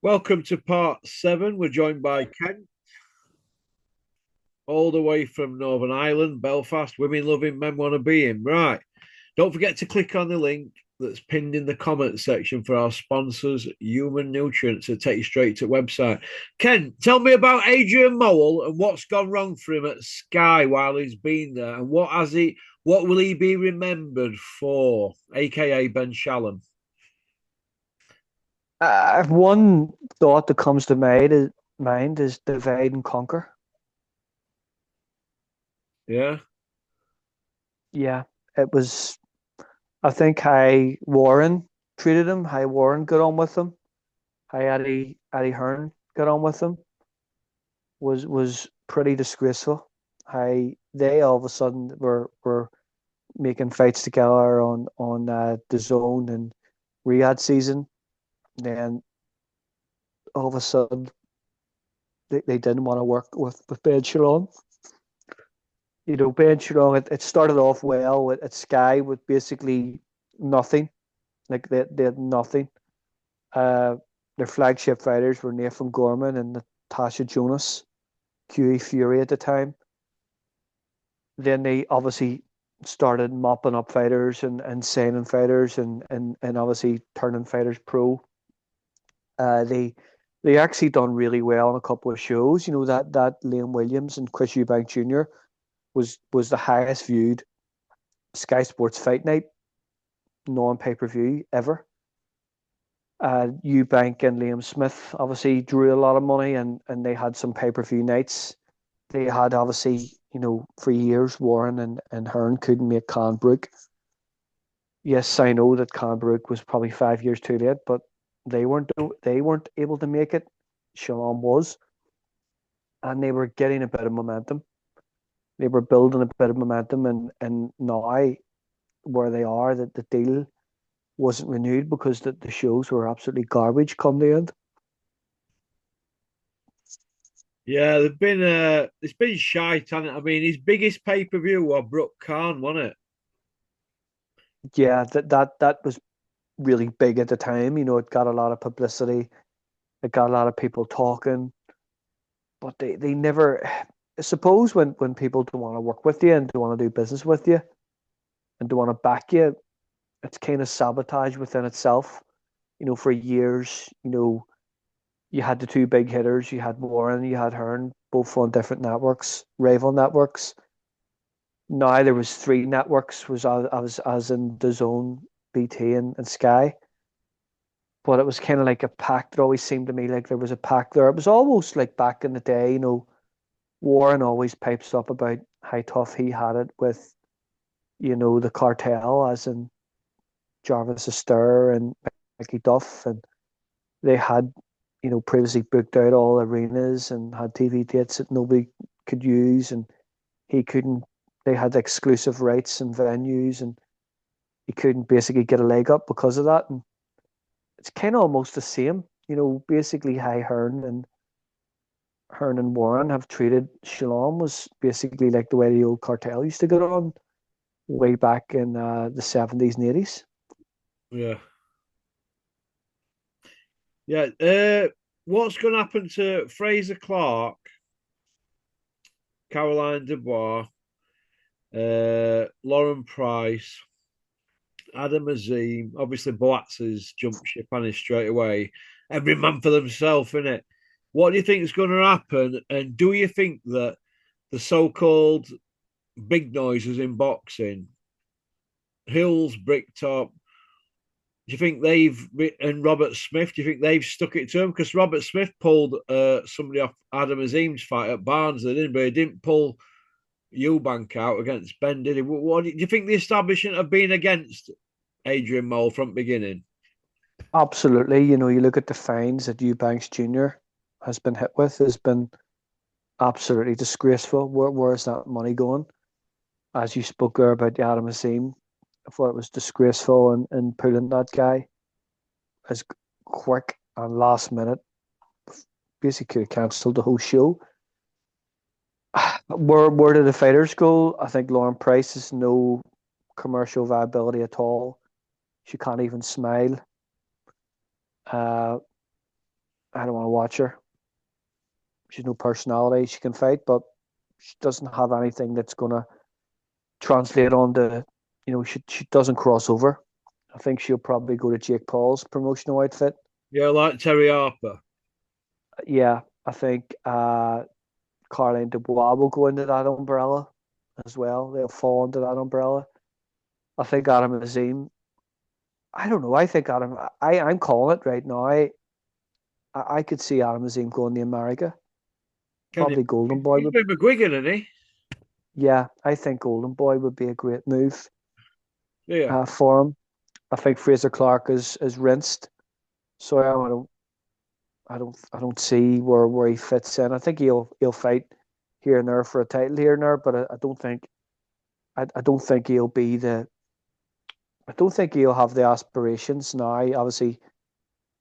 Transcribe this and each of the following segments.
Welcome to part 7. We're joined by Ken, all the way from Northern Ireland, Belfast. Women loving, men want to be him. Right. Don't forget to click on the link that's pinned in the comment section for our sponsors, Human Nutrients, to take you straight to the website. Ken, tell me about Adrian Mowell and what's gone wrong for him at Sky while he's been there, and what will he be remembered for, aka Ben Shalom? One thought that comes to mind is divide and conquer. Yeah. Yeah, it was. I think how Warren treated him, how Warren got on with him, how Eddie Hearn got on with him was pretty disgraceful. How they all of a sudden were making fights together on the zone and Riyadh season. Then all of a sudden they didn't want to work with Ben Shalom. Ben Shalom, it started off well at Sky with basically nothing. Like they had nothing. Uh, their flagship fighters were Nathan Gorman and Natasha Jonas, QE Fury at the time. Then they obviously started mopping up fighters and signing fighters and obviously turning fighters pro. They actually done really well on a couple of shows. That Liam Williams and Chris Eubank Jr. was the highest viewed Sky Sports Fight Night non pay per view ever. Eubank and Liam Smith obviously drew a lot of money, and they had some pay per view nights. They had obviously, for years, Warren and Hearn couldn't make Canbrook. Yes, I know that Canbrook was probably 5 years too late, but they weren't able to make it. Shalom was, and they were getting a bit of momentum. They were building a bit of momentum, and now where they are, that the deal wasn't renewed because the shows were absolutely garbage come the end. Yeah, it's been shite, hasn't it? I mean, his biggest pay per view was Brook Khan, wasn't it? Yeah, that was really big at the time. It got a lot of publicity. It got a lot of people talking, but they never. I suppose when people don't want to work with you and don't want to do business with you and don't want to back you, it's kind of sabotage within itself. For years, you had the two big hitters. You had Warren, you had Hearn, both on different networks, rival networks. Now there was three networks, was as in the Zone, BT, and Sky. But it was kind of like a pact. It always seemed to me like there was a pact there. It was almost like back in the day, Warren always pipes up about how tough he had it with, the cartel, as in Jarvis Astor and Mickey Duff, and they had, previously booked out all arenas and had TV dates that nobody could use, and he couldn't. They had exclusive rights and venues, and he couldn't basically get a leg up because of that. And it's kind of almost the same, basically how Hearn and Warren have treated Shalom was basically like the way the old cartel used to get on way back in the 70s and 80s. Yeah. Yeah. What's going to happen to Fraser Clark, Caroline Dubois, Lauren Price, Adam Azim? Obviously, Boaz has jumped ship on it straight away. Every man for themselves, innit? What do you think is going to happen? And do you think that the so called big noises in boxing, Hills, Bricktop, do you think and Robert Smith? Do you think they've stuck it to him? Because Robert Smith pulled somebody off Adam Azim's fight at Barnsley, didn't he? But he didn't pull Eubank out against Ben, did he? What do you think the establishment have been against Adrian Mole from the beginning? Absolutely. You look at the fines that Eubanks Jr. has been hit with, has been absolutely disgraceful. Where's that money going? As you spoke there about the Adam Azim, I thought it was disgraceful and pulling that guy as quick and last minute. Basically cancelled the whole show. Where did the fighters go? I think Lauren Price has no commercial viability at all. She can't even smile. Uh, I don't want to watch her. She's no personality. She can fight, but she doesn't have anything that's gonna translate onto. She doesn't cross over. I think she'll probably go to Jake Paul's promotional outfit. Yeah, like Terry Harper. Yeah, I think Caroline Dubois will go into that umbrella as well. They'll fall into that umbrella. I think Adam Azim. I don't know. I think Adam. I'm calling it right now. I could see Adam Azim going to America. Can he? Probably Golden Boy He's would. been McGuigan, isn't he? Yeah, I think Golden Boy would be a great move Yeah. for him. I think Fraser Clark is rinsed, so I don't see where he fits in. I think he'll fight here and there for a title here and there, but I don't think he'll be the. I don't think he'll have the aspirations now. Obviously,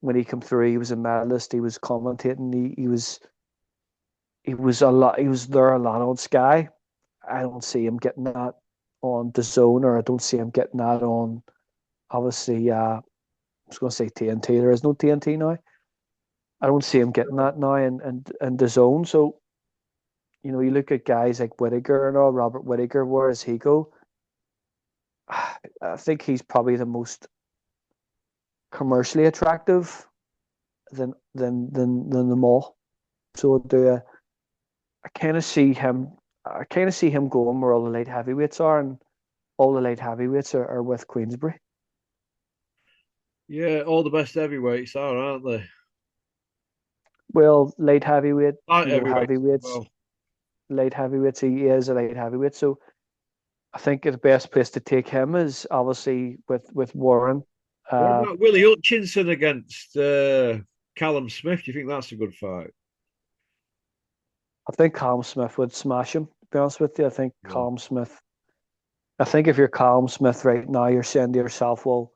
when he came through, he was a medalist. He was commentating. He was a lot. He was there a lot on Sky. I don't see him getting that on the Zone, or I don't see him getting that on. Obviously, I was going to say TNT. There is no TNT now. I don't see him getting that now, and the Zone. So you look at guys like Whittaker and all. Robert Whittaker, where does he go? I think he's probably the most commercially attractive than them all. So I kind of see him. I kind of see him going where all the light heavyweights are, and all the light heavyweights are with Queensbury. Yeah, all the best heavyweights are, aren't they? Well, light heavyweight, Light heavyweights as heavyweights, well. light heavyweights. He is a light heavyweight, so I think the best place to take him is obviously with Warren. What Uh, about Willie Hutchinson against Callum Smith? Do you think that's a good fight? I think Callum Smith would smash him. To be honest with you, I think Yeah. Callum Smith. I think if you're Callum Smith right now, you're saying to yourself, well,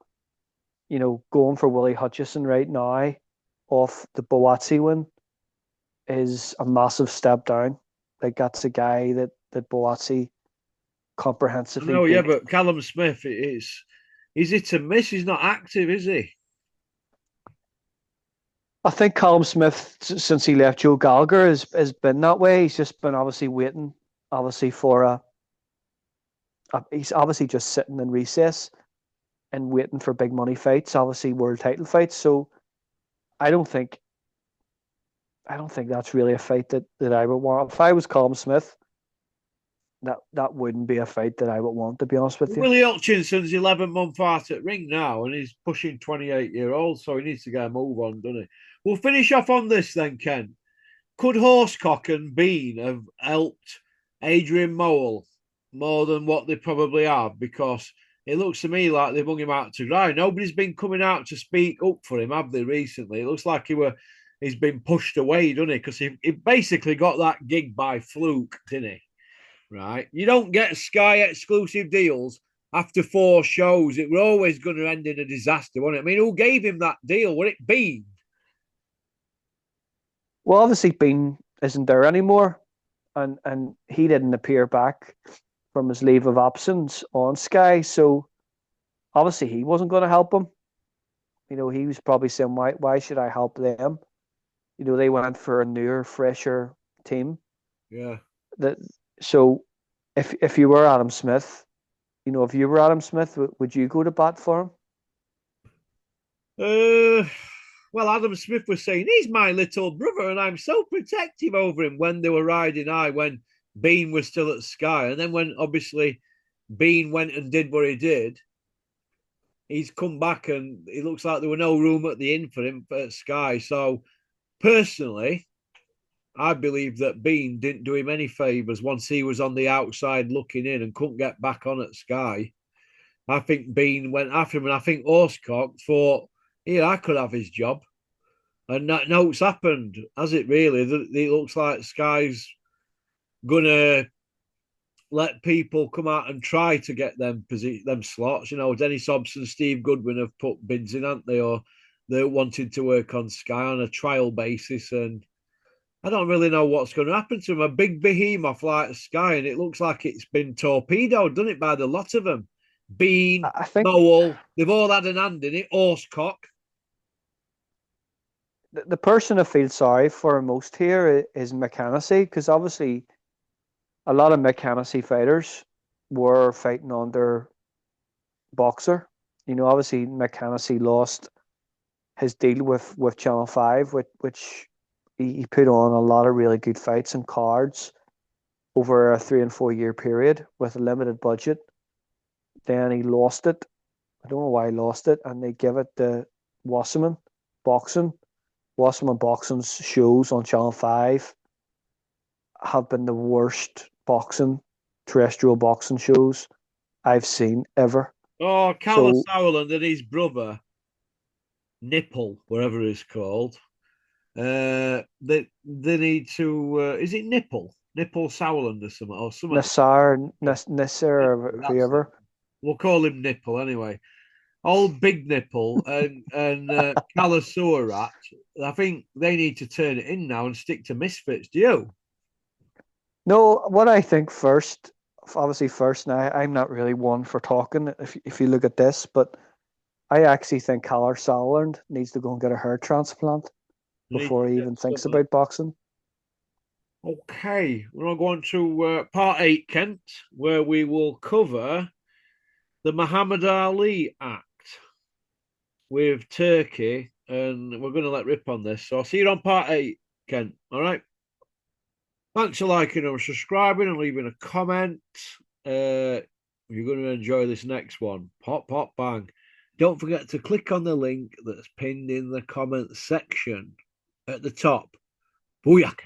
going for Willie Hutchison right now off the Boatsi win is a massive step down. Like that's a guy that Boatsi I comprehensively know, yeah, beat. but Callum Smith is it a miss? He's not active, is he? I think Callum Smith, since he left Joe Gallagher, has been that way. He's just been obviously waiting, obviously for he's obviously just sitting in recess and waiting for big money fights, obviously world title fights. So I don't think I don't think that's really a fight that I would want. If I was Callum Smith, that wouldn't be a fight that I would want, to be honest with you. Willie Hutchinson's 11 months out at ring now, and he's pushing 28-year-old, so he needs to get a move on, doesn't he? We'll finish off on this then, Ken. Could Horsecock and Bean have helped Adrian Mowell more than what they probably have? Because it looks to me like they've hung him out to dry. Nobody's been coming out to speak up for him, have they, recently? It looks like he's been pushed away, doesn't he? Because he basically got that gig by fluke, didn't he? Right? You don't get Sky exclusive deals after 4 shows. It were always going to end in a disaster, wasn't it? I mean, who gave him that deal? Would it be? Well, obviously Bean isn't there anymore, and he didn't appear back from his leave of absence on Sky, so obviously he wasn't going to help him. He was probably saying, why should I help them? They went for a newer, fresher team. Yeah. That so if you were Adam Smith, if you were Adam Smith, would you go to bat for him? Uh, well, Adam Smith was saying he's my little brother, and I'm so protective over him when they were riding high, when Bean was still at Sky, and then when obviously Bean went and did what he did, he's come back, and it looks like there were no room at the inn for him at Sky. So personally, I believe that Bean didn't do him any favours once he was on the outside looking in and couldn't get back on at Sky. I think Bean went after him, and I think Horsecock thought, yeah, I could have his job. And no, it's happened, has it really? It looks like Sky's gonna let people come out and try to get them slots. Dennis Hobson, Steve Goodwin have put bids in, haven't they? Or they're wanting to work on Sky on a trial basis, and I don't really know what's going to happen to them. A big behemoth like Sky, and it looks like it's been torpedoed, doesn't it, by the lot of them? Bean, I think Mowell, they've all had an hand in it. Horsecock. the person I feel sorry for most here is McCannacy, because obviously a lot of McCannacy fighters were fighting under Boxer. Obviously McCannacy lost his deal with Channel 5, which he put on a lot of really good fights and cards over a 3 and 4 year period with a limited budget. Then he lost it. I don't know why he lost it, and they give it to Wasserman Boxing. Wasserman Boxing's shows on Channel 5 have been the worst terrestrial boxing shows I've seen ever. Oh, Callum So Sauerland and his brother, Nipple, whatever he's called. They need to. Is it Nipple Sauerland or something? Or something? Nasser, or That's it. whoever. We'll call him Nipple anyway. Old Big Nipple and Calisurat. I think they need to turn it in now and stick to Misfits. Do you? No, what I think first, obviously first now, I'm not really one for talking if you look at this, but I actually think Caller Sauerland needs to go and get a hair transplant You need before to he get even thinks some. about boxing. Okay, we're going to go on to part 8, Kent, where we will cover the Muhammad Ali Act with Turkey, and we're going to let rip on this. So I'll see you on part 8, Kent. All right. Thanks for liking or subscribing and leaving a comment. You're going to enjoy this next one. Pop, pop, bang. Don't forget to click on the link that's pinned in the comment section at the top. Booyaka.